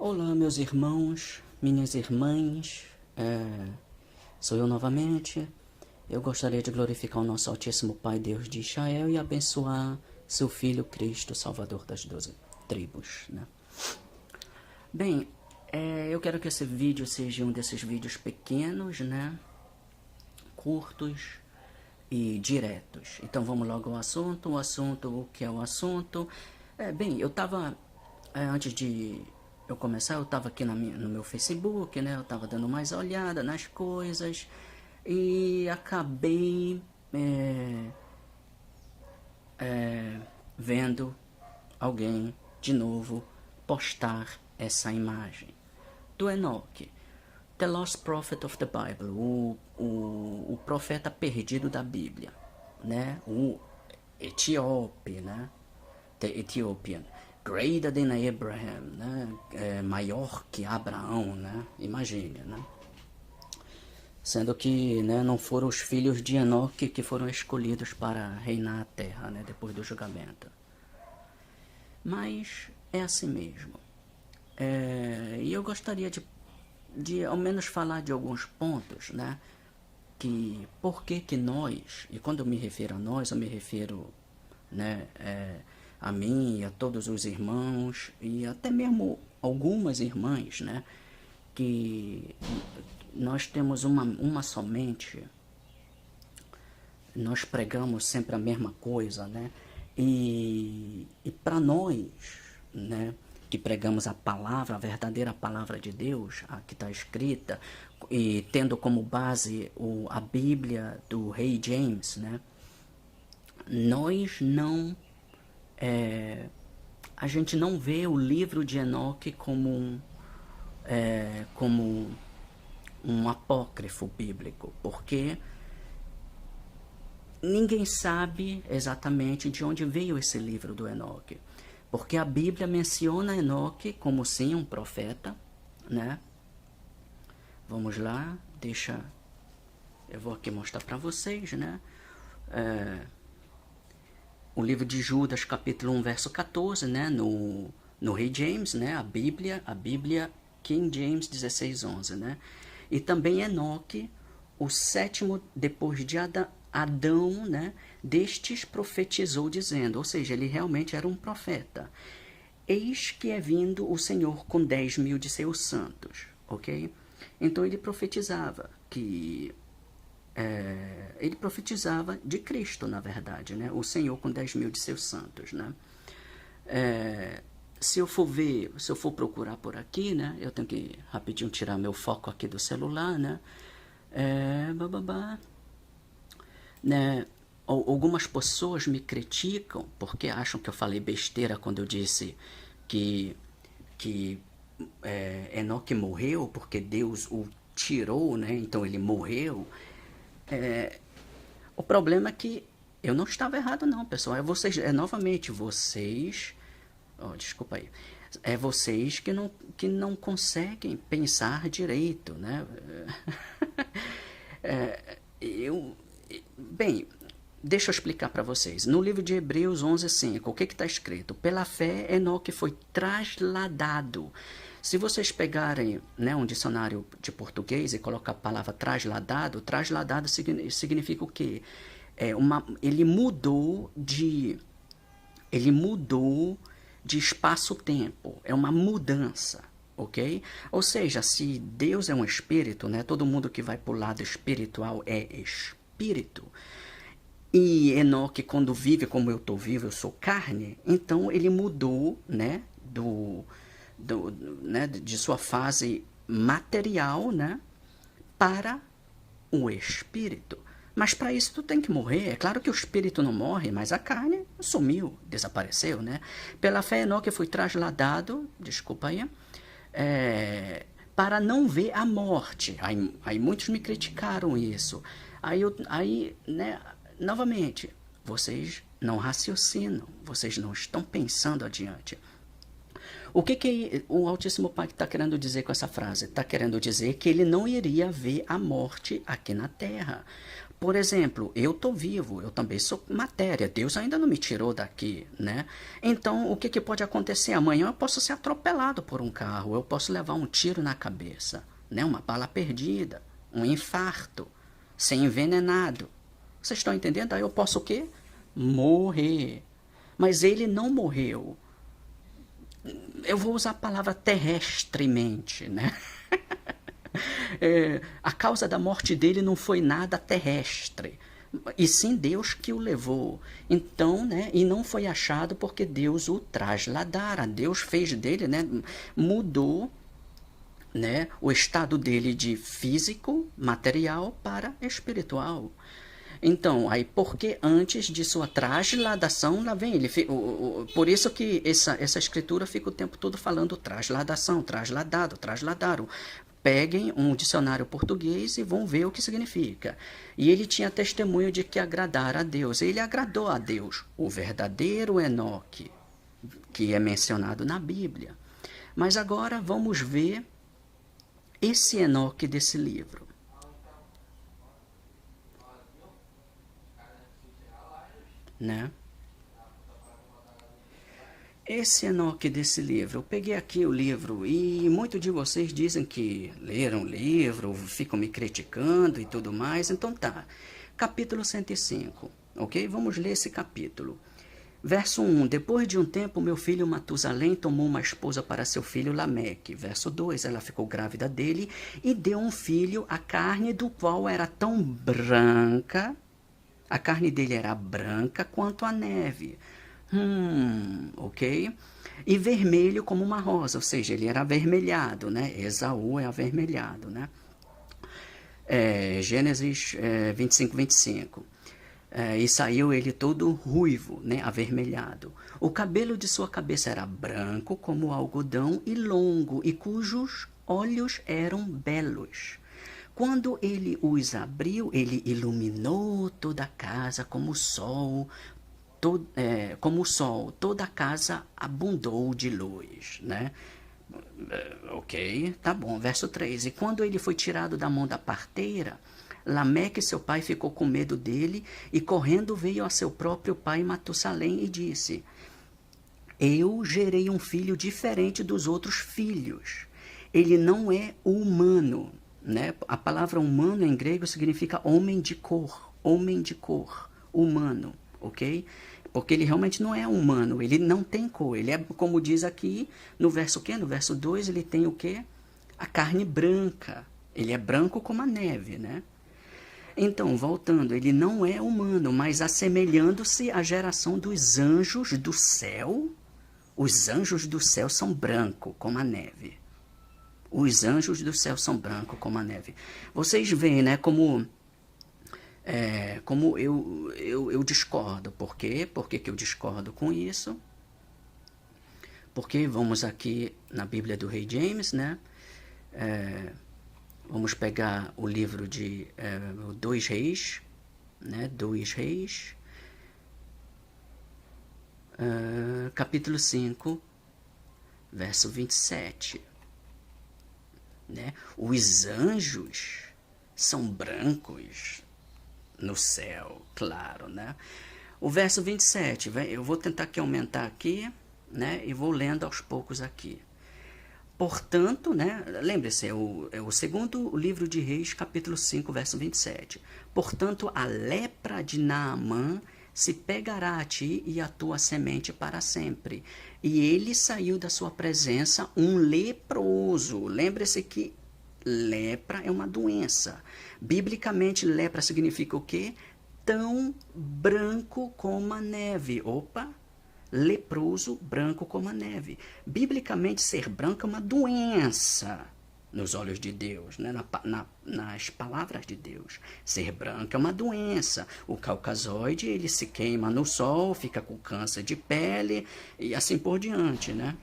Olá, meus irmãos, minhas irmãs, sou eu novamente. Eu gostaria de glorificar o nosso Altíssimo Pai, Deus de Israel, e abençoar seu Filho Cristo, Salvador das 12 tribos, né? Bem, eu quero que esse vídeo seja um desses vídeos pequenos, né? Curtos e diretos. Então vamos logo ao assunto. O que é o assunto? Bem, eu estava, antes de eu começar, eu estava aqui no meu Facebook, né? Eu estava dando mais olhada nas coisas e acabei vendo alguém de novo postar essa imagem do Enoque, The Lost Prophet of the Bible, o profeta perdido da Bíblia, né? O etíope, né? The Ethiopian, greater than Abraham, né? Maior que Abraão, né? Imagine, né? Sendo que, né, não foram os filhos de Enoque que foram escolhidos para reinar a terra, né, depois do julgamento. Mas é assim mesmo. E eu gostaria de ao menos falar de alguns pontos, né, que por que nós, e quando eu me refiro a nós, eu me refiro, né, a mim e a todos os irmãos, e até mesmo algumas irmãs, né, que nós temos uma somente, nós pregamos sempre a mesma coisa, né? E para nós, né, que pregamos a palavra, a verdadeira palavra de Deus, a que está escrita, e tendo como base a Bíblia do rei James, né? Nós não... a gente não vê o livro de Enoque como um apócrifo bíblico, porque ninguém sabe exatamente de onde veio esse livro do Enoque, porque a Bíblia menciona Enoque como sim um profeta, né? Vamos lá, eu vou aqui mostrar para vocês, né? O livro de Judas, capítulo 1, verso 14, né? No rei James, né? A Bíblia King James 16:11, né? E também Enoque, o sétimo depois de Adão, né? Destes profetizou dizendo, ou seja, ele realmente era um profeta. Eis que é vindo o Senhor com 10.000 de seus santos, ok? Então ele profetizava ele profetizava de Cristo, na verdade, né? O Senhor com 10.000 de seus santos, né? Se eu for procurar por aqui, né? Eu tenho que rapidinho tirar meu foco aqui do celular, né? Né? Algumas pessoas me criticam porque acham que eu falei besteira quando eu disse que Enoque morreu porque Deus o tirou, né? Então ele morreu. O problema é que eu não estava errado não, pessoal. Novamente vocês... desculpa aí. Vocês que não conseguem pensar direito, né? Bem, deixa eu explicar para vocês. No livro de Hebreus 11:5, o que está escrito? Pela fé, Enoque foi trasladado. Se vocês pegarem, né, um dicionário de português e colocar a palavra trasladado significa o quê? Ele mudou de espaço-tempo, é uma mudança, ok? Ou seja, se Deus é um espírito, né? Todo mundo que vai para o lado espiritual é espírito. E Enoque, quando vive como eu estou vivo, eu sou carne, então ele mudou, né? De sua fase material, né? Para o espírito. Mas para isso tu tem que morrer. É claro que o espírito não morre, mas a carne sumiu, desapareceu, né? Pela fé, Enoque foi trasladado, desculpa aí, para não ver a morte. Aí muitos me criticaram isso. Aí, né, novamente, vocês não raciocinam, vocês não estão pensando adiante. O que o Altíssimo Pai está querendo dizer com essa frase? Está querendo dizer que ele não iria ver a morte aqui na Terra. Por exemplo, eu estou vivo, eu também sou matéria, Deus ainda não me tirou daqui, né? Então, o que, que pode acontecer? Amanhã eu posso ser atropelado por um carro, eu posso levar um tiro na cabeça, né? Uma bala perdida, um infarto, ser envenenado. Vocês estão entendendo? Aí eu posso o quê? Morrer. Mas ele não morreu. Eu vou usar a palavra terrestremente, né? A causa da morte dele não foi nada terrestre, e sim Deus que o levou. Então, né, e não foi achado porque Deus o trasladara. Deus fez dele, né, mudou, né, o estado dele de físico, material para espiritual. Então, aí porque antes de sua trasladação, lá vem ele. Por isso que essa escritura fica o tempo todo falando trasladação, trasladado, trasladaram. Peguem um dicionário português e vão ver o que significa. E ele tinha testemunho de que agradara a Deus. Ele agradou a Deus, o verdadeiro Enoque, que é mencionado na Bíblia. Mas agora vamos ver esse Enoque desse livro. Né? Esse Enoque desse livro, eu peguei aqui o livro e muitos de vocês dizem que leram o livro, ficam me criticando e tudo mais, então tá. Capítulo 105, ok? Vamos ler esse capítulo. Verso 1, depois de um tempo, meu filho Matusalém tomou uma esposa para seu filho Lameque. Verso 2, ela ficou grávida dele e deu um filho, a carne do qual era tão branca. A carne dele era branca quanto a neve. Ok? E vermelho como uma rosa, ou seja, ele era avermelhado, né? Esaú é avermelhado, né? Gênesis 25, 25. E saiu ele todo ruivo, né? Avermelhado. O cabelo de sua cabeça era branco como algodão e longo, e cujos olhos eram belos. Quando ele os abriu, ele iluminou toda a casa como o sol, toda a casa abundou de luz, né? Ok, tá bom. Verso 3. E quando ele foi tirado da mão da parteira, Lameque, seu pai, ficou com medo dele e correndo veio a seu próprio pai Matusalém e disse: eu gerei um filho diferente dos outros filhos. Ele não é humano. Né? A palavra humano em grego significa homem de cor, humano, ok? Porque ele realmente não é humano, ele não tem cor, ele é, como diz aqui no verso quê? No verso 2, ele tem o quê? A carne branca, ele é branco como a neve, né? Então, voltando, ele não é humano, mas assemelhando-se à geração dos anjos do céu. Os anjos do céu são brancos como a neve. Os anjos do céu são brancos como a neve. Vocês veem, né, como eu discordo. Por quê? Por que eu discordo com isso? Porque vamos aqui na Bíblia do Rei James, né? Vamos pegar o livro de Dois Reis, né? Dois Reis, capítulo 5, verso 27. Né? Os anjos são brancos no céu, claro, né? O verso 27, eu vou tentar aqui aumentar aqui, né? E vou lendo aos poucos aqui. Portanto, né? Lembre-se, é o segundo livro de Reis, capítulo 5, verso 27. Portanto, a lepra de Naamã se pegará a ti e a tua semente para sempre. E ele saiu da sua presença um leproso. Lembre-se que lepra é uma doença. Biblicamente, lepra significa o quê? Tão branco como a neve. Opa! Leproso, branco como a neve. Biblicamente, ser branco é uma doença nos olhos de Deus, né? Nas palavras de Deus. Ser branco é uma doença. O caucasoide, ele se queima no sol, fica com câncer de pele e assim por diante, né?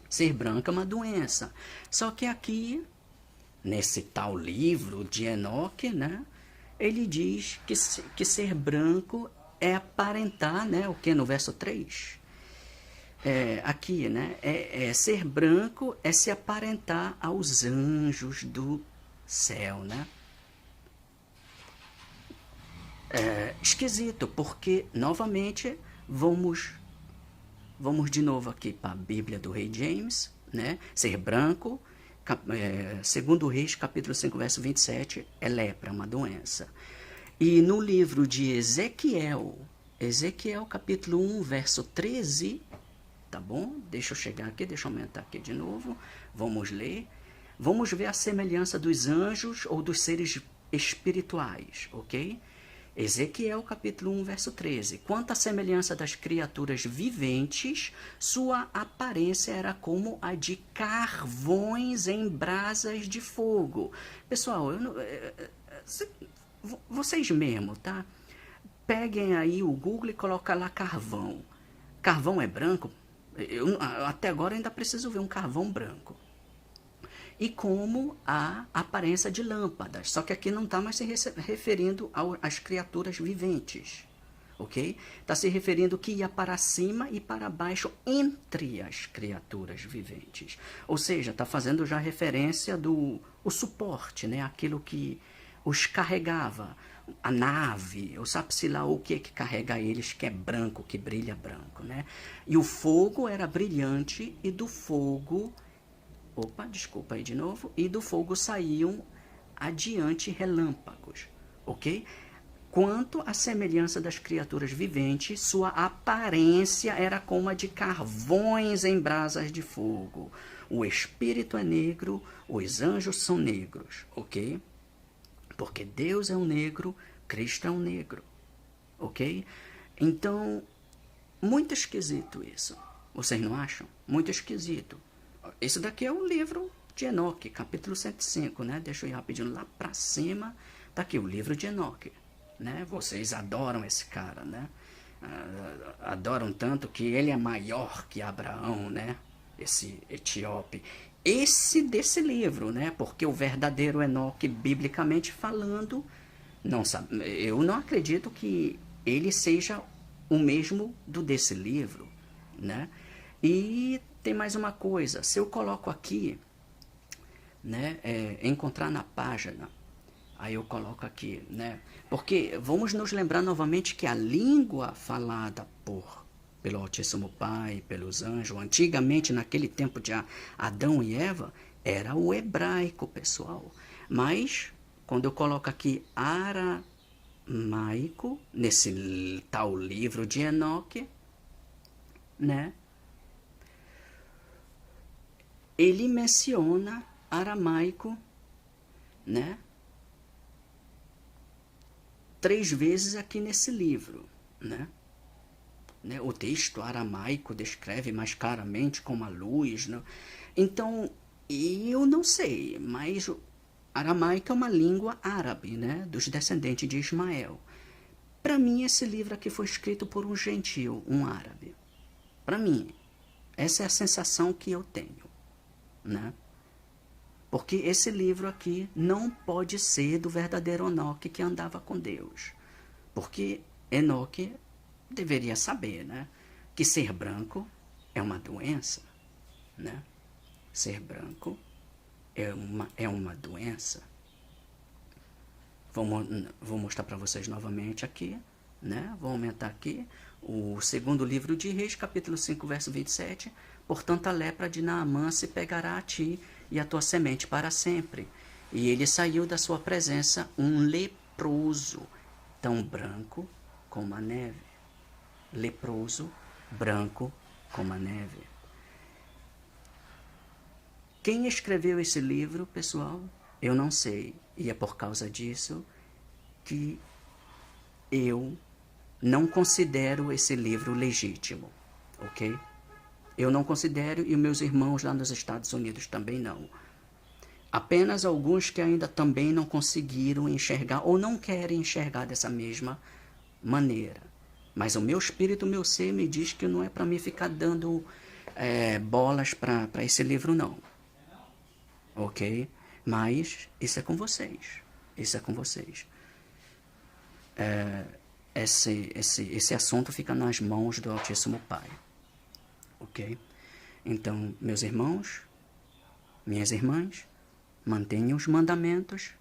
Ser branco é uma doença. Só que aqui, nesse tal livro de Enoque, né? Ele diz que ser branco é aparentar, né? O que no verso 3? Aqui, né? Ser branco é se aparentar aos anjos do céu, né? Esquisito, porque, novamente, vamos de novo aqui para a Bíblia do Rei James, né? Ser branco, segundo Reis, capítulo 5, verso 27, é lepra, uma doença. E no livro de Ezequiel, capítulo 1, verso 13, tá bom? Deixa eu chegar aqui, deixa eu aumentar aqui de novo. Vamos ler. Vamos ver a semelhança dos anjos ou dos seres espirituais, ok? Ezequiel capítulo 1, verso 13. Quanto à semelhança das criaturas viventes, sua aparência era como a de carvões em brasas de fogo. Pessoal, vocês mesmo, tá? Peguem aí o Google e coloquem lá carvão. Carvão é branco? Até agora ainda preciso ver um carvão branco. E como a aparência de lâmpadas. Só que aqui não está mais se referindo às criaturas viventes. Ok? Está se referindo que ia para cima e para baixo entre as criaturas viventes. Ou seja, está fazendo já referência do suporte, né? Aquilo que os carregava. A nave, ou sabe-se lá o que carrega eles, que é branco, que brilha branco, né? E o fogo era brilhante e do fogo... Opa, desculpa aí de novo. E do fogo saíam adiante relâmpagos, ok? Quanto à semelhança das criaturas viventes, sua aparência era como a de carvões em brasas de fogo. O espírito é negro, os anjos são negros, ok? Porque Deus é um negro, Cristo é um negro, ok? Então, muito esquisito isso. Vocês não acham? Muito esquisito. Esse daqui é o livro de Enoque, capítulo 105, né? Deixa eu ir rapidinho lá pra cima. Tá aqui o livro de Enoque, né? Vocês adoram esse cara, né? Adoram tanto que ele é maior que Abraão, né? Esse etíope. Esse desse livro, né? Porque o verdadeiro Enoque, biblicamente falando, não sabe, eu não acredito que ele seja o mesmo do desse livro, né? E tem mais uma coisa, se eu coloco aqui, né, encontrar na página, aí eu coloco aqui, né, porque vamos nos lembrar novamente que a língua falada pelo Altíssimo Pai, pelos anjos, antigamente naquele tempo de Adão e Eva, era o hebraico, pessoal. Mas quando eu coloco aqui aramaico, nesse tal livro de Enoque, né, ele menciona aramaico, né, 3 vezes aqui nesse livro, né? O texto aramaico descreve mais claramente como a luz, né? Então, eu não sei, mas aramaico é uma língua árabe, né, dos descendentes de Ismael. Para mim, esse livro aqui foi escrito por um gentil, um árabe. Para mim, essa é a sensação que eu tenho, né? Porque esse livro aqui não pode ser do verdadeiro Enoque que andava com Deus. Porque Enoque deveria saber, né, que ser branco é uma doença, né? Ser branco é uma doença. Vou mostrar para vocês novamente aqui, né? Vou aumentar aqui o segundo livro de Reis, capítulo 5, verso 27. Portanto, a lepra de Naamã se pegará a ti e a tua semente para sempre. E ele saiu da sua presença um leproso, tão branco como a neve. Leproso, branco como a neve. Quem escreveu esse livro, pessoal? Eu não sei. E é por causa disso que eu não considero esse livro legítimo, ok? Eu não considero e os meus irmãos lá nos Estados Unidos também não. Apenas alguns que ainda também não conseguiram enxergar ou não querem enxergar dessa mesma maneira. Mas o meu espírito, o meu ser me diz que não é para mim ficar dando bolas para esse livro não. Ok? Mas isso é com vocês. Isso é com vocês. Esse assunto fica nas mãos do Altíssimo Pai. Ok? Então, meus irmãos, minhas irmãs, mantenham os mandamentos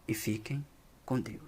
e fiquem com Deus.